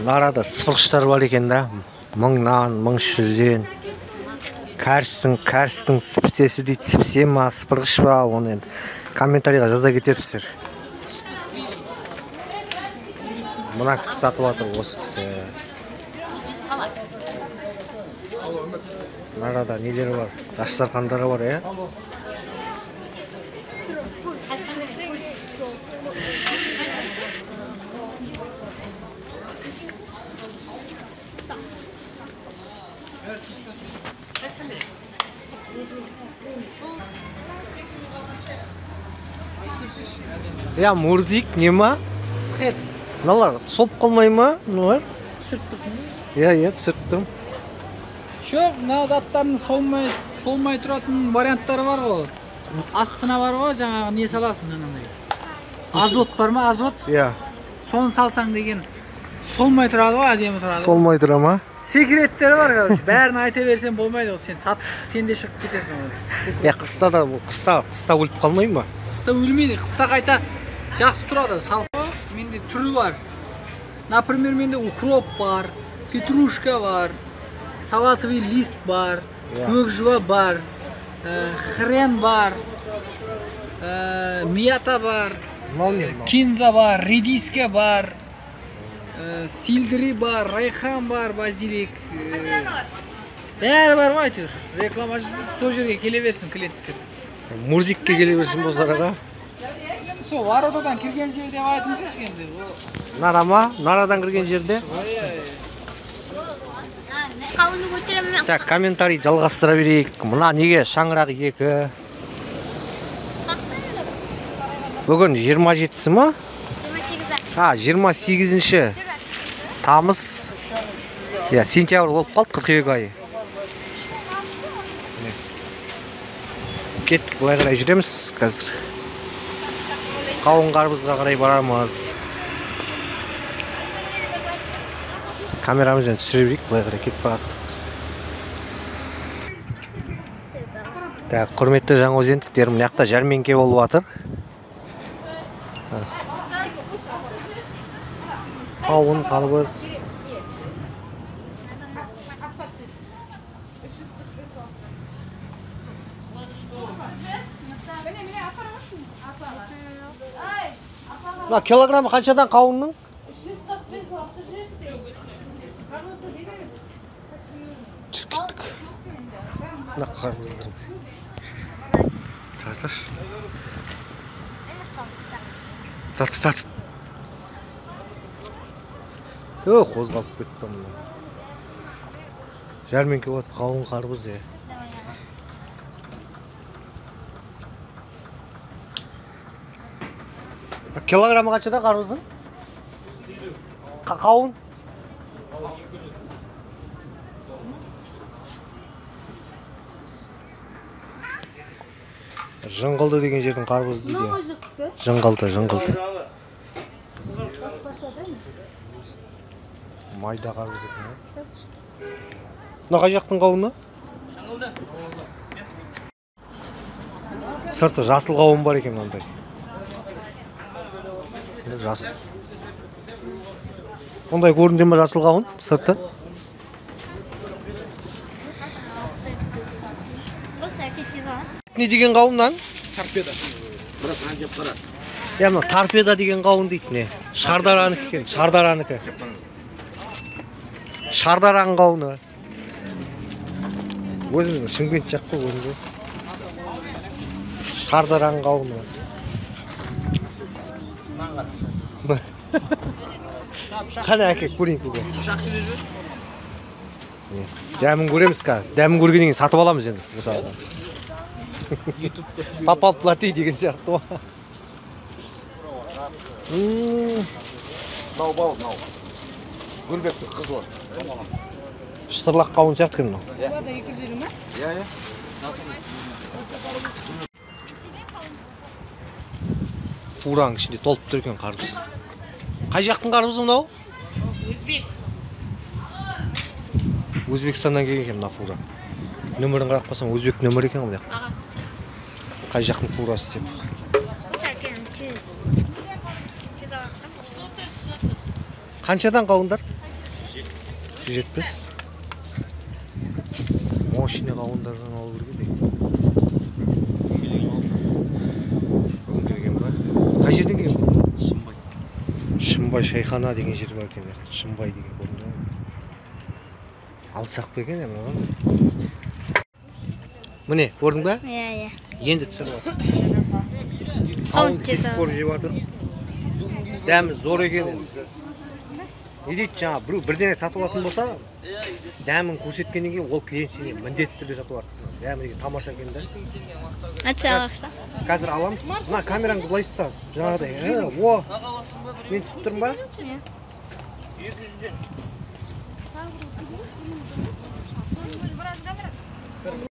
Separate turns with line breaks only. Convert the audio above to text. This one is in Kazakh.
Нарада сыпырғыштар бар екен да. 1000-нан, 1300-ден. Кәрістің сіптесі дейді, сіпсе ма, сыпырғыш ба, оны енді комментарийға жаза кетерсіздер. Мына кісі сатып жатыр, осы кісі. Нарада нелері бар? Дастархандары бар, е? Ya murzik ne ma?
Sıkıt.
Nalar solup kalmay mı? Nalar?
Sürttüm.
Ya sürttüm.
Çok ne zatların solmay turатын variantları var o. Astına var o, жаңағы не саласың анандай. Azot var mı? Azot.
Ya.
Соны салсаң деген солмай тұрады ғой, әдемі тұрады.
Solmay тұра ма?
Секреттері бар, короче. Бәрін айта берсең болмайды ол, сен сатып, сен де шығып кетесің ол.
Ya қыста да қыста өліп қалмай ма?
Қыста өлмейді, қыста қайта жақсы тұрады. Салқы менде түрі бар. Например, менде укроп бар, петрушка бар, салатовый лист бар, көкжуа бар, хрен бар, мята бар, кинза бар, редиска бар, сельдери бар, райхан бар, базилик. Бәрі бар ғой әйтеуір. Реклама жасап, сол жерге келе берсін клиенттер.
Мурзикке келе берсін болсараға.
Сол воротадан кірген жерде айтыңызшы енді.
Нара ма? Нарадан кірген жерде?
Қауынды көтеремін.
Так, комментарий жалғастыра берейік. Мына неге шаңырақ 2? Бүгін 27-сі ма? 28-ші тамыз. Сентябрь болып қалды, қыркүйек айы. Кеттік, былай қарай жүреміз қазір. Қауын қарбызға қарай барамыз. Камерамызбен түсіре берейік, былай қарай кетіп барады. Так, құрметті жаңаөзендіктер, мына жақта жәрмеңке болып жатыр. Қауын қарбыз. Мына килограммы қаншадан қауынның? Жүріп кеттік. Мына қарбыздар. Тартыр. Тартып. Қозғалып кетті мұны. Жәрмеңке болады, қауын қарбыз. Килограммы қаншада қарбыздың? Қауын? Жыңғылды деген жердің қарбызы дейді. Жыңғылды. Майда қарбыз екен. Мына қай жақтың қауыны? Сырты жасыл қауын бар екен мынандай. Жасыл. Ондай көрінді ме жасыл қауын? Сырты? Не деген қауыннан?
Торпеда. Бірақ ан жеп қара.
Я мына торпеда деген қауын дейді не? Шардаранікі екен, шардаранікі. Шардаран қауыны. Өзіміздің Шымкент жақ қой өзімізде. Шардаран қауыны. Қане әке көрейін көге. Дәмін көреміз қа. Дәмін көргеннен кейін сатып аламыз енді. Попал плати деген сияқты.
Нау. Гүлбектің қызы бар.
Шытырлақ қауын сияқты мынау.
Бұларда 250 ма?
Иә.
Фураң ішінде толып тұр екен қарбыз. Қай жақтың қарбызы мынау?
Өзбек.
Өзбекстаннан келген екен мына фура. Нөмірін қарап қалсам өзбек нөмірі екен ғой. Қай жақтың фурасы деп. Қаншадан қауындар? 170. Мощный қауындардан алу керек еді. Бүгін келген ба? Қай жерден келген? Шымбай шайхана деген жер бар екен. Шымбай деген көрінді. Алсақ па екен мынаған? Міне, көрдің ба?
Иә.
Енді түсіріп жатыр.
Қауын
Қауынды кесіп көріп жеп жатыр. Дәмі зор екен. Не дейді жаңа біреу бірдеңе сатып алатын болса, дәмін көрсеткеннен кейін ол клиент сені міндетті түрде сатып алады. Дәмі деген тамаша екен да.
Açsa.
Қазір аламыз. Мына камераңды былай ұста. Жаңағыдай. О. Мен түсіп тұрмын ба?
Иә.